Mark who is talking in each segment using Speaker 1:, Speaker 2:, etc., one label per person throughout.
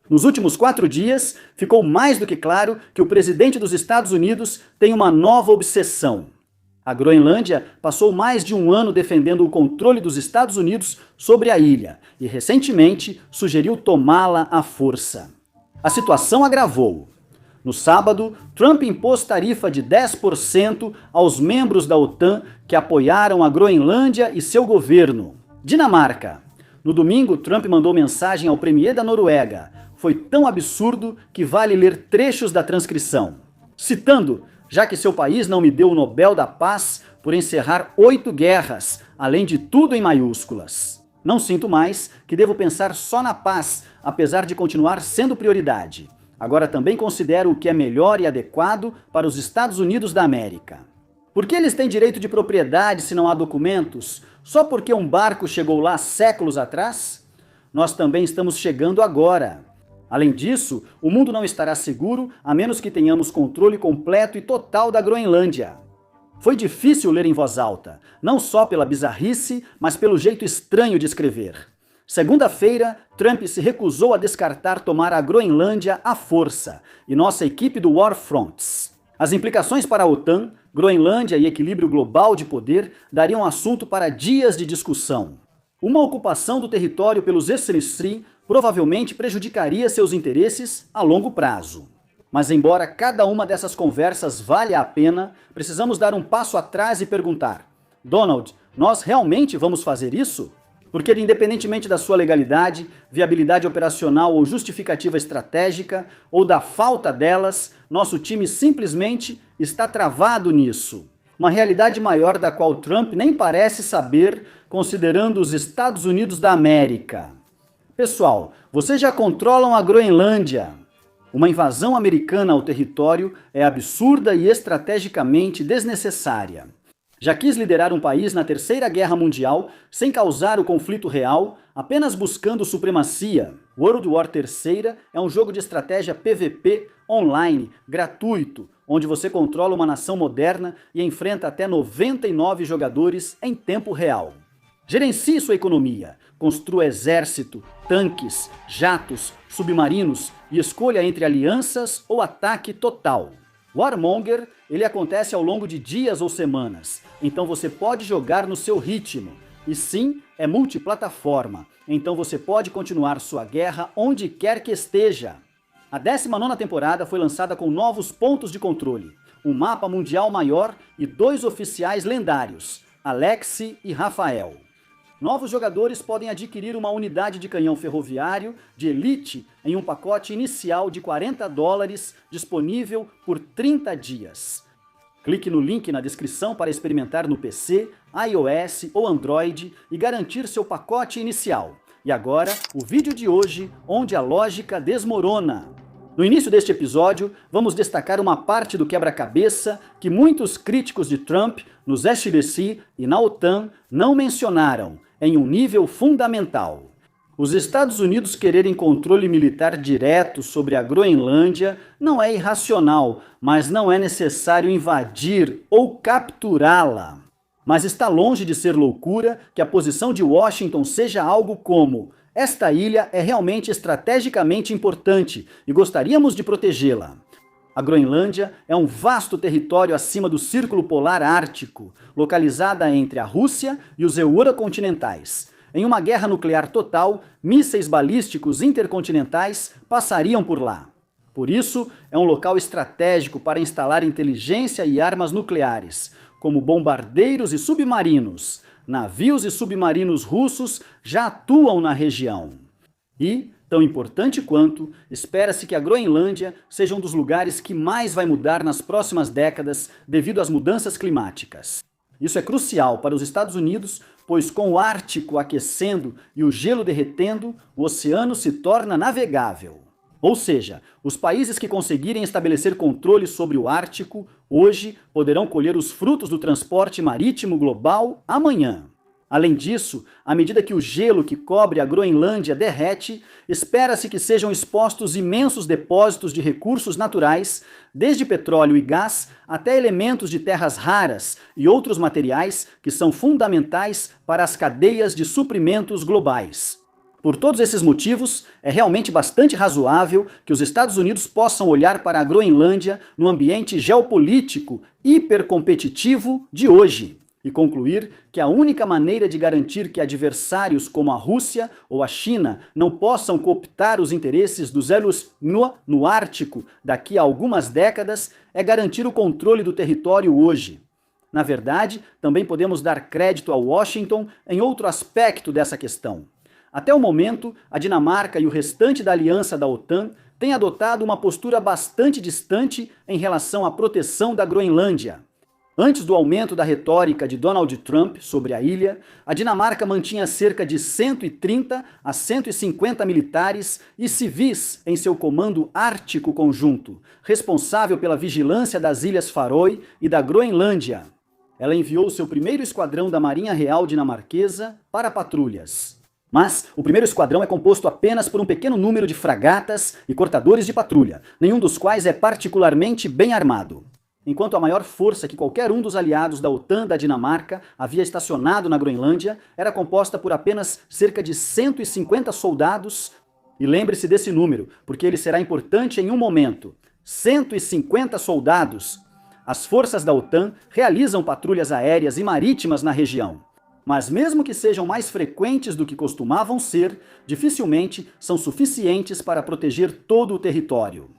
Speaker 1: Nos últimos 4 dias, ficou mais do que claro que o presidente dos Estados Unidos tem uma nova obsessão. A Groenlândia passou mais de um ano defendendo o controle dos Estados Unidos sobre a ilha e, recentemente, sugeriu tomá-la à força. A situação agravou. No sábado, Trump impôs tarifa de 10% aos membros da OTAN que apoiaram a Groenlândia e seu governo. Dinamarca. No domingo, Trump mandou mensagem ao premier da Noruega. Foi tão absurdo que vale ler trechos da transcrição. Citando: já que seu país não me deu o Nobel da Paz por encerrar 8 guerras, além de tudo em maiúsculas. Não sinto mais que devo pensar só na paz, apesar de continuar sendo prioridade. Agora também considero o que é melhor e adequado para os Estados Unidos da América. Por que eles têm direito de propriedade se não há documentos? Só porque um barco chegou lá séculos atrás? Nós também estamos chegando agora. Além disso, o mundo não estará seguro a menos que tenhamos controle completo e total da Groenlândia. Foi difícil ler em voz alta, não só pela bizarrice, mas pelo jeito estranho de escrever. Segunda-feira, Trump se recusou a descartar tomar a Groenlândia à força, e nossa equipe do War Fronts. As implicações para a OTAN, Groenlândia e equilíbrio global de poder dariam assunto para dias de discussão. Uma ocupação do território pelos Estrithri provavelmente prejudicaria seus interesses a longo prazo. Mas embora cada uma dessas conversas valha a pena, precisamos dar um passo atrás e perguntar: Donald, nós realmente vamos fazer isso? Porque independentemente da sua legalidade, viabilidade operacional ou justificativa estratégica, ou da falta delas, nosso time simplesmente está travado nisso. Uma realidade maior da qual Trump nem parece saber, considerando os Estados Unidos da América. Pessoal, vocês já controlam a Groenlândia. Uma invasão americana ao território é absurda e estrategicamente desnecessária. Já quis liderar um país na Terceira Guerra Mundial sem causar o conflito real, apenas buscando supremacia. World War III é um jogo de estratégia PVP online, gratuito, onde você controla uma nação moderna e enfrenta até 99 jogadores em tempo real. Gerencie sua economia, construa exército, tanques, jatos, submarinos e escolha entre alianças ou ataque total. Warmonger, ele acontece ao longo de dias ou semanas, então você pode jogar no seu ritmo. E sim, é multiplataforma, então você pode continuar sua guerra onde quer que esteja. A 19ª temporada foi lançada com novos pontos de controle, um mapa mundial maior e 2 oficiais lendários, Alexei e Rafael. Novos jogadores podem adquirir uma unidade de canhão ferroviário de elite em um pacote inicial de $40, disponível por 30 dias. Clique no link na descrição para experimentar no PC, iOS ou Android e garantir seu pacote inicial. E agora, o vídeo de hoje, onde a lógica desmorona. No início deste episódio, vamos destacar uma parte do quebra-cabeça que muitos críticos de Trump nos SDC e na OTAN não mencionaram, em um nível fundamental. Os Estados Unidos quererem controle militar direto sobre a Groenlândia não é irracional, mas não é necessário invadir ou capturá-la. Mas está longe de ser loucura que a posição de Washington seja algo como: esta ilha é realmente estrategicamente importante e gostaríamos de protegê-la. A Groenlândia é um vasto território acima do Círculo Polar Ártico, localizada entre a Rússia e os eurocontinentais. Em uma guerra nuclear total, mísseis balísticos intercontinentais passariam por lá. Por isso, é um local estratégico para instalar inteligência e armas nucleares, como bombardeiros e submarinos. Navios e submarinos russos já atuam na região. E, tão importante quanto, espera-se que a Groenlândia seja um dos lugares que mais vai mudar nas próximas décadas devido às mudanças climáticas. Isso é crucial para os Estados Unidos, pois com o Ártico aquecendo e o gelo derretendo, o oceano se torna navegável. Ou seja, os países que conseguirem estabelecer controle sobre o Ártico, hoje, poderão colher os frutos do transporte marítimo global amanhã. Além disso, à medida que o gelo que cobre a Groenlândia derrete, espera-se que sejam expostos imensos depósitos de recursos naturais, desde petróleo e gás até elementos de terras raras e outros materiais que são fundamentais para as cadeias de suprimentos globais. Por todos esses motivos, é realmente bastante razoável que os Estados Unidos possam olhar para a Groenlândia no ambiente geopolítico hipercompetitivo de hoje e concluir que a única maneira de garantir que adversários como a Rússia ou a China não possam cooptar os interesses dos elos no Ártico daqui a algumas décadas é garantir o controle do território hoje. Na verdade, também podemos dar crédito a Washington em outro aspecto dessa questão. Até o momento, a Dinamarca e o restante da aliança da OTAN têm adotado uma postura bastante distante em relação à proteção da Groenlândia. Antes do aumento da retórica de Donald Trump sobre a ilha, a Dinamarca mantinha cerca de 130 a 150 militares e civis em seu comando ártico conjunto, responsável pela vigilância das Ilhas Faroe e da Groenlândia. Ela enviou seu primeiro esquadrão da Marinha Real dinamarquesa para patrulhas. Mas o primeiro esquadrão é composto apenas por um pequeno número de fragatas e cortadores de patrulha, nenhum dos quais é particularmente bem armado. Enquanto a maior força que qualquer um dos aliados da OTAN da Dinamarca havia estacionado na Groenlândia era composta por apenas cerca de 150 soldados, e lembre-se desse número, porque ele será importante em um momento. 150 soldados! As forças da OTAN realizam patrulhas aéreas e marítimas na região. Mas mesmo que sejam mais frequentes do que costumavam ser, dificilmente são suficientes para proteger todo o território.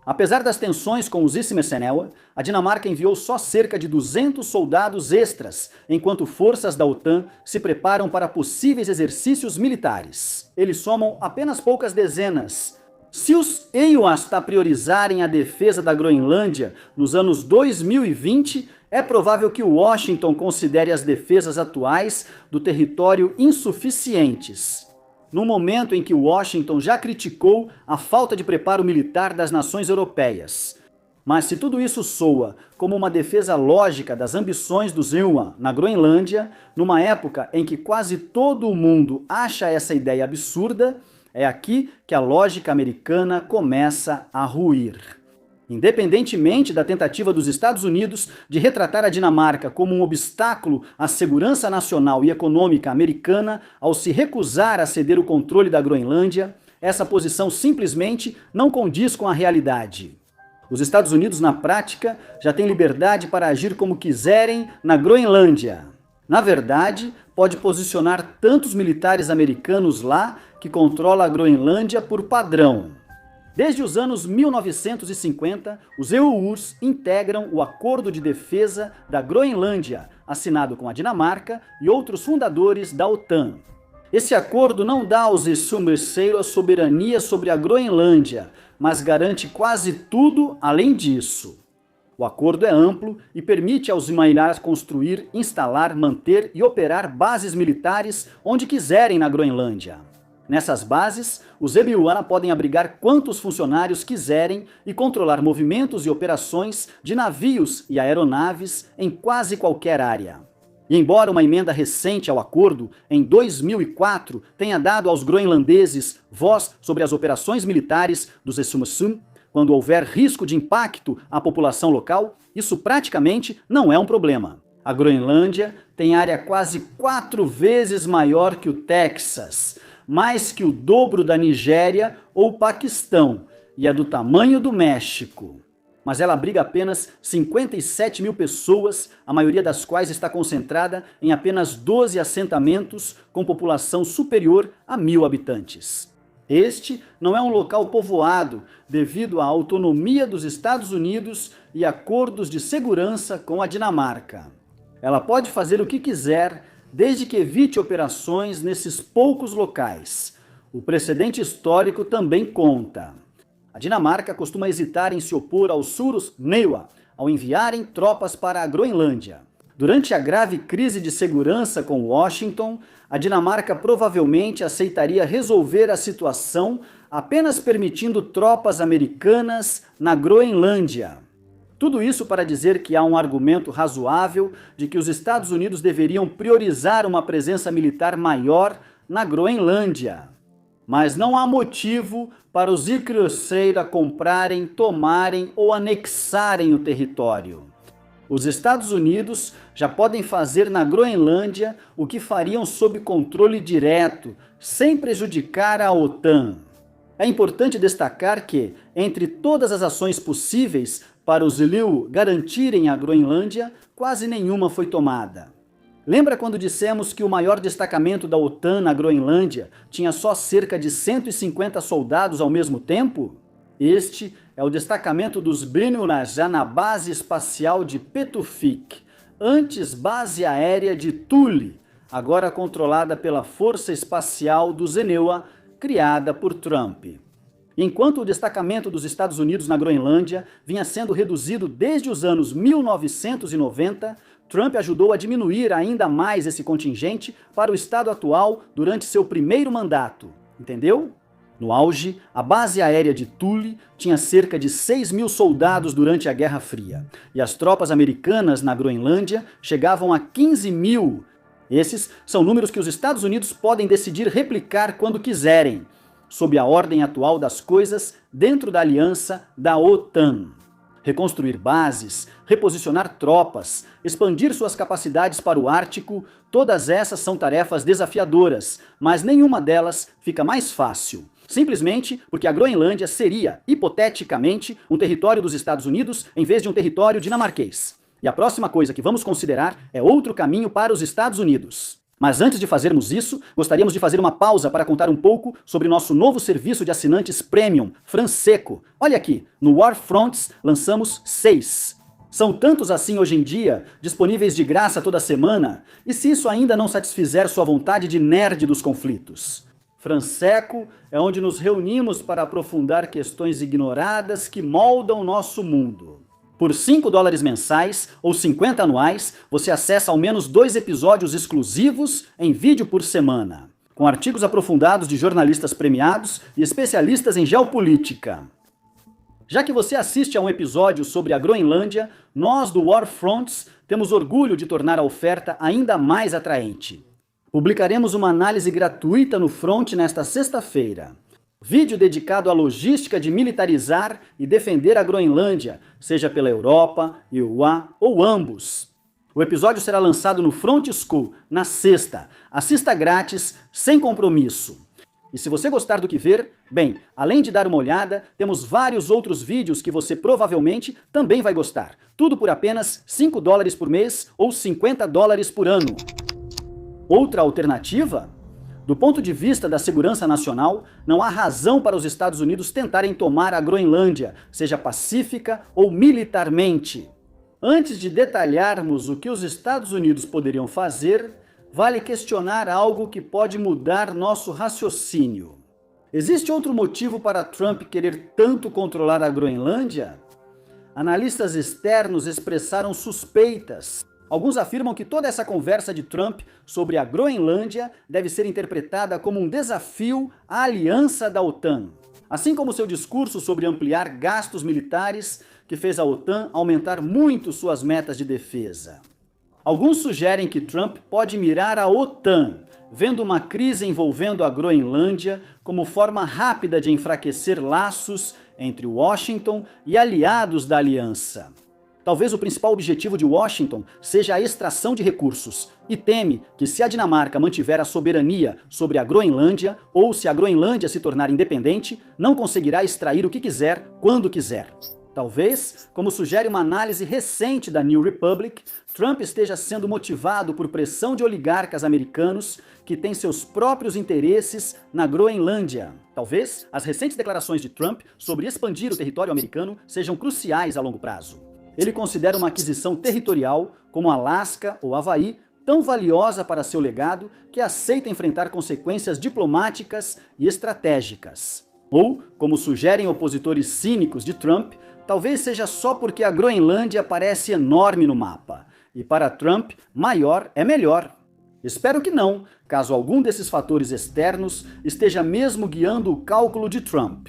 Speaker 1: Apesar das tensões com os Isthmianewa, a Dinamarca enviou só cerca de 200 soldados extras, enquanto forças da OTAN se preparam para possíveis exercícios militares. Eles somam apenas poucas dezenas. Se os EUASTA priorizarem a defesa da Groenlândia nos anos 2020, é provável que Washington considere as defesas atuais do território insuficientes. No momento em que Washington já criticou a falta de preparo militar das nações europeias. Mas se tudo isso soa como uma defesa lógica das ambições dos EUA na Groenlândia, numa época em que quase todo o mundo acha essa ideia absurda, é aqui que a lógica americana começa a ruir. Independentemente da tentativa dos Estados Unidos de retratar a Dinamarca como um obstáculo à segurança nacional e econômica americana ao se recusar a ceder o controle da Groenlândia, essa posição simplesmente não condiz com a realidade. Os Estados Unidos, na prática, já têm liberdade para agir como quiserem na Groenlândia. Na verdade, pode posicionar tantos militares americanos lá que controla a Groenlândia por padrão. Desde os anos 1950, os EUs integram o Acordo de Defesa da Groenlândia, assinado com a Dinamarca e outros fundadores da OTAN. Esse acordo não dá aos a soberania sobre a Groenlândia, mas garante quase tudo além disso. O acordo é amplo e permite aos Imairás construir, instalar, manter e operar bases militares onde quiserem na Groenlândia. Nessas bases, os EBUANA podem abrigar quantos funcionários quiserem e controlar movimentos e operações de navios e aeronaves em quase qualquer área. E embora uma emenda recente ao acordo, em 2004, tenha dado aos groenlandeses voz sobre as operações militares dos Essumasum, quando houver risco de impacto à população local, isso praticamente não é um problema. A Groenlândia tem área quase 4 vezes maior que o Texas, mais que o dobro da Nigéria ou Paquistão, e é do tamanho do México. Mas ela abriga apenas 57 mil pessoas, a maioria das quais está concentrada em apenas 12 assentamentos com população superior a 1.000 habitantes. Este não é um local povoado devido à autonomia dos Estados Unidos e acordos de segurança com a Dinamarca. Ela pode fazer o que quiser, desde que evite operações nesses poucos locais. O precedente histórico também conta. A Dinamarca costuma hesitar em se opor aos Surus Neua ao enviarem tropas para a Groenlândia. Durante a grave crise de segurança com Washington, a Dinamarca provavelmente aceitaria resolver a situação apenas permitindo tropas americanas na Groenlândia. Tudo isso para dizer que há um argumento razoável de que os Estados Unidos deveriam priorizar uma presença militar maior na Groenlândia. Mas não há motivo para os Ikrioseira comprarem, tomarem ou anexarem o território. Os Estados Unidos já podem fazer na Groenlândia o que fariam sob controle direto, sem prejudicar a OTAN. É importante destacar que, entre todas as ações possíveis para os Inuit garantirem a Groenlândia, quase nenhuma foi tomada. Lembra quando dissemos que o maior destacamento da OTAN na Groenlândia tinha só cerca de 150 soldados ao mesmo tempo? Este é o destacamento dos Brynjolfur na base espacial de Pituffik, antes base aérea de Thule, agora controlada pela Força Espacial do Zenewa, criada por Trump. Enquanto o destacamento dos Estados Unidos na Groenlândia vinha sendo reduzido desde os anos 1990, Trump ajudou a diminuir ainda mais esse contingente para o estado atual durante seu primeiro mandato. Entendeu? No auge, a base aérea de Thule tinha cerca de 6.000 soldados durante a Guerra Fria, e as tropas americanas na Groenlândia chegavam a 15.000. Esses são números que os Estados Unidos podem decidir replicar quando quiserem, sob a ordem atual das coisas dentro da aliança da OTAN. Reconstruir bases, reposicionar tropas, expandir suas capacidades para o Ártico, todas essas são tarefas desafiadoras, mas nenhuma delas fica mais fácil. Simplesmente porque a Groenlândia seria, hipoteticamente, um território dos Estados Unidos em vez de um território dinamarquês. E a próxima coisa que vamos considerar é outro caminho para os Estados Unidos. Mas antes de fazermos isso, gostaríamos de fazer uma pausa para contar um pouco sobre nosso novo serviço de assinantes Premium, Franseco. Olha aqui, no War Fronts lançamos 6. São tantos assim hoje em dia, disponíveis de graça toda semana, e se isso ainda não satisfizer sua vontade de nerd dos conflitos? Franseco é onde nos reunimos para aprofundar questões ignoradas que moldam nosso mundo. Por $5 mensais ou 50 anuais, você acessa ao menos 2 episódios exclusivos em vídeo por semana, com artigos aprofundados de jornalistas premiados e especialistas em geopolítica. Já que você assiste a um episódio sobre a Groenlândia, nós do War Fronts temos orgulho de tornar a oferta ainda mais atraente. Publicaremos uma análise gratuita no Front nesta sexta-feira. Vídeo dedicado à logística de militarizar e defender a Groenlândia, seja pela Europa, EUA ou ambos. O episódio será lançado no Front School na sexta. Assista grátis, sem compromisso. E se você gostar do que ver, bem, além de dar uma olhada, temos vários outros vídeos que você provavelmente também vai gostar. Tudo por apenas $5 por mês ou $50 por ano. Outra alternativa? Do ponto de vista da segurança nacional, não há razão para os Estados Unidos tentarem tomar a Groenlândia, seja pacífica ou militarmente. Antes de detalharmos o que os Estados Unidos poderiam fazer, vale questionar algo que pode mudar nosso raciocínio. Existe outro motivo para Trump querer tanto controlar a Groenlândia? Analistas externos expressaram suspeitas. Alguns afirmam que toda essa conversa de Trump sobre a Groenlândia deve ser interpretada como um desafio à aliança da OTAN. Assim como seu discurso sobre ampliar gastos militares, que fez a OTAN aumentar muito suas metas de defesa. Alguns sugerem que Trump pode mirar a OTAN, vendo uma crise envolvendo a Groenlândia como forma rápida de enfraquecer laços entre Washington e aliados da aliança. Talvez o principal objetivo de Washington seja a extração de recursos, e teme que se a Dinamarca mantiver a soberania sobre a Groenlândia, ou se a Groenlândia se tornar independente, não conseguirá extrair o que quiser, quando quiser. Talvez, como sugere uma análise recente da New Republic, Trump esteja sendo motivado por pressão de oligarcas americanos que têm seus próprios interesses na Groenlândia. Talvez as recentes declarações de Trump sobre expandir o território americano sejam cruciais a longo prazo. Ele considera uma aquisição territorial, como Alasca ou Havaí, tão valiosa para seu legado que aceita enfrentar consequências diplomáticas e estratégicas. Ou, como sugerem opositores cínicos de Trump, talvez seja só porque a Groenlândia parece enorme no mapa. E para Trump, maior é melhor. Espero que não, caso algum desses fatores externos esteja mesmo guiando o cálculo de Trump.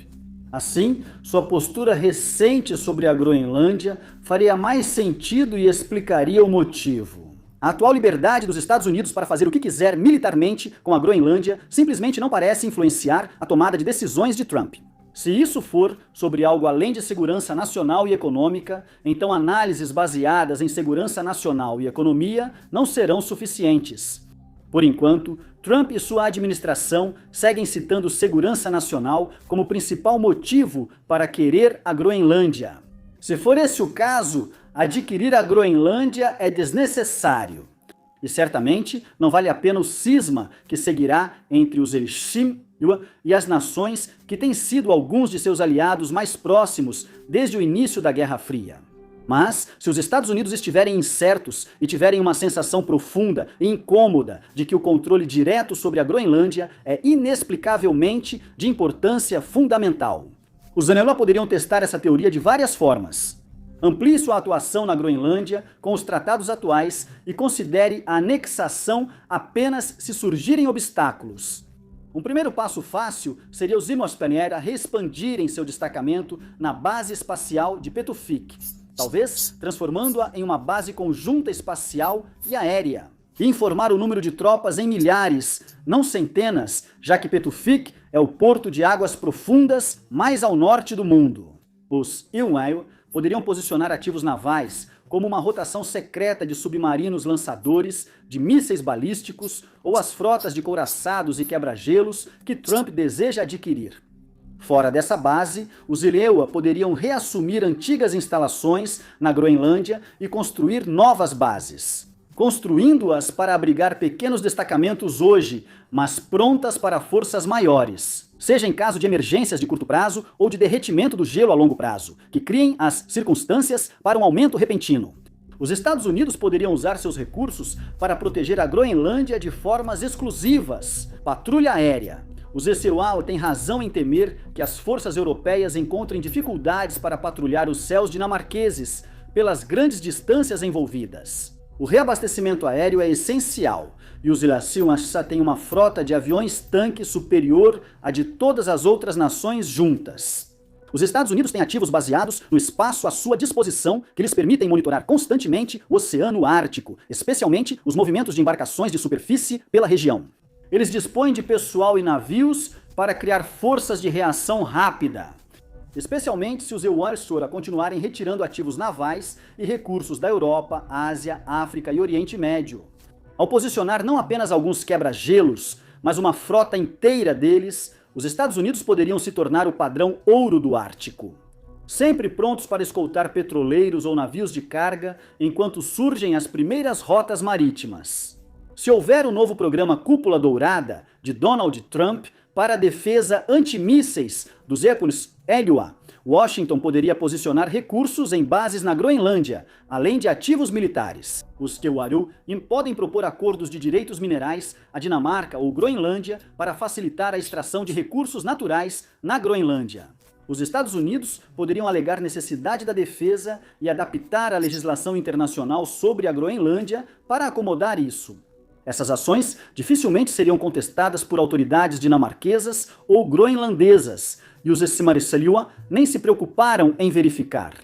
Speaker 1: Assim, sua postura recente sobre a Groenlândia faria mais sentido e explicaria o motivo. A atual liberdade dos Estados Unidos para fazer o que quiser militarmente com a Groenlândia simplesmente não parece influenciar a tomada de decisões de Trump. Se isso for sobre algo além de segurança nacional e econômica, então análises baseadas em segurança nacional e economia não serão suficientes. Por enquanto, Trump e sua administração seguem citando segurança nacional como principal motivo para querer a Groenlândia. Se for esse o caso, adquirir a Groenlândia é desnecessário. E certamente não vale a pena o cisma que seguirá entre os Elshim e as nações que têm sido alguns de seus aliados mais próximos desde o início da Guerra Fria. Mas, se os Estados Unidos estiverem incertos e tiverem uma sensação profunda e incômoda de que o controle direto sobre a Groenlândia é inexplicavelmente de importância fundamental, os Zanello poderiam testar essa teoria de várias formas. Amplie sua atuação na Groenlândia com os tratados atuais e considere a anexação apenas se surgirem obstáculos. Um primeiro passo fácil seria os Imospenera reexpandirem seu destacamento na base espacial de Pituffik, talvez transformando-a em uma base conjunta espacial e aérea, e informar o número de tropas em milhares, não centenas, já que Pituffik é o porto de águas profundas mais ao norte do mundo. Os Ilmail poderiam posicionar ativos navais, como uma rotação secreta de submarinos lançadores, de mísseis balísticos ou as frotas de couraçados e quebra-gelos que Trump deseja adquirir. Fora dessa base, os Ilewa poderiam reassumir antigas instalações na Groenlândia e construir novas bases, construindo-as para abrigar pequenos destacamentos hoje, mas prontas para forças maiores, seja em caso de emergências de curto prazo ou de derretimento do gelo a longo prazo, que criem as circunstâncias para um aumento repentino. Os Estados Unidos poderiam usar seus recursos para proteger a Groenlândia de formas exclusivas. Patrulha aérea. Os Esseoal têm razão em temer que as forças europeias encontrem dificuldades para patrulhar os céus dinamarqueses pelas grandes distâncias envolvidas. O reabastecimento aéreo é essencial, e os Ilhacil-Massá têm uma frota de aviões-tanque superior à de todas as outras nações juntas. Os Estados Unidos têm ativos baseados no espaço à sua disposição que lhes permitem monitorar constantemente o Oceano Ártico, especialmente os movimentos de embarcações de superfície pela região. Eles dispõem de pessoal e navios para criar forças de reação rápida, especialmente se os Ewarsora continuarem retirando ativos navais e recursos da Europa, Ásia, África e Oriente Médio. Ao posicionar não apenas alguns quebra-gelos, mas uma frota inteira deles, os Estados Unidos poderiam se tornar o padrão ouro do Ártico, sempre prontos para escoltar petroleiros ou navios de carga enquanto surgem as primeiras rotas marítimas. Se houver o novo programa Cúpula Dourada de Donald Trump para a defesa antimísseis dos Ekuns Elua, Washington poderia posicionar recursos em bases na Groenlândia, além de ativos militares. Os Keuaru podem propor acordos de direitos minerais à Dinamarca ou Groenlândia para facilitar a extração de recursos naturais na Groenlândia. Os Estados Unidos poderiam alegar necessidade da defesa e adaptar a legislação internacional sobre a Groenlândia para acomodar isso. Essas ações dificilmente seriam contestadas por autoridades dinamarquesas ou groenlandesas, e os Essimarisalua nem se preocuparam em verificar.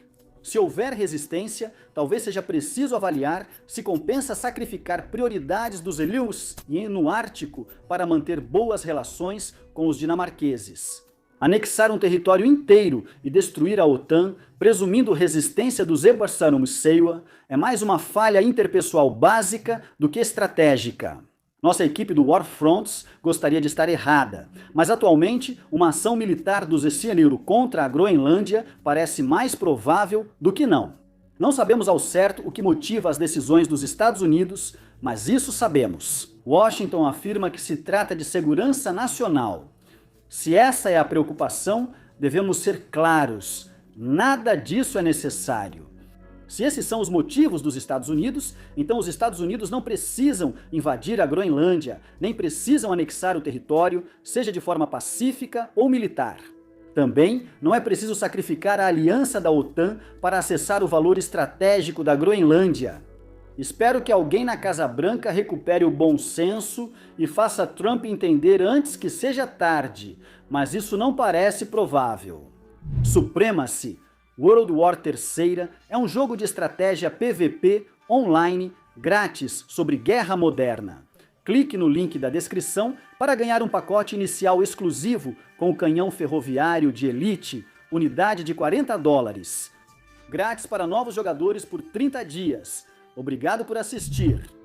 Speaker 1: Se houver resistência, talvez seja preciso avaliar se compensa sacrificar prioridades dos Elius no Ártico para manter boas relações com os dinamarqueses. Anexar um território inteiro e destruir a OTAN, presumindo resistência dos Ebarsarum-Seua, é mais uma falha interpessoal básica do que estratégica. Nossa equipe do War Fronts gostaria de estar errada, mas atualmente uma ação militar dos Esseoniru contra a Groenlândia parece mais provável do que não. Não sabemos ao certo o que motiva as decisões dos Estados Unidos, mas isso sabemos. Washington afirma que se trata de segurança nacional. Se essa é a preocupação, devemos ser claros. Nada disso é necessário. Se esses são os motivos dos Estados Unidos, então os Estados Unidos não precisam invadir a Groenlândia, nem precisam anexar o território, seja de forma pacífica ou militar. Também não é preciso sacrificar a aliança da OTAN para acessar o valor estratégico da Groenlândia. Espero que alguém na Casa Branca recupere o bom senso e faça Trump entender antes que seja tarde, mas isso não parece provável. Supremacy World War III é um jogo de estratégia PVP online grátis sobre guerra moderna. Clique no link da descrição para ganhar um pacote inicial exclusivo com o canhão ferroviário de Elite, unidade de $40. Grátis para novos jogadores por 30 dias. Obrigado por assistir.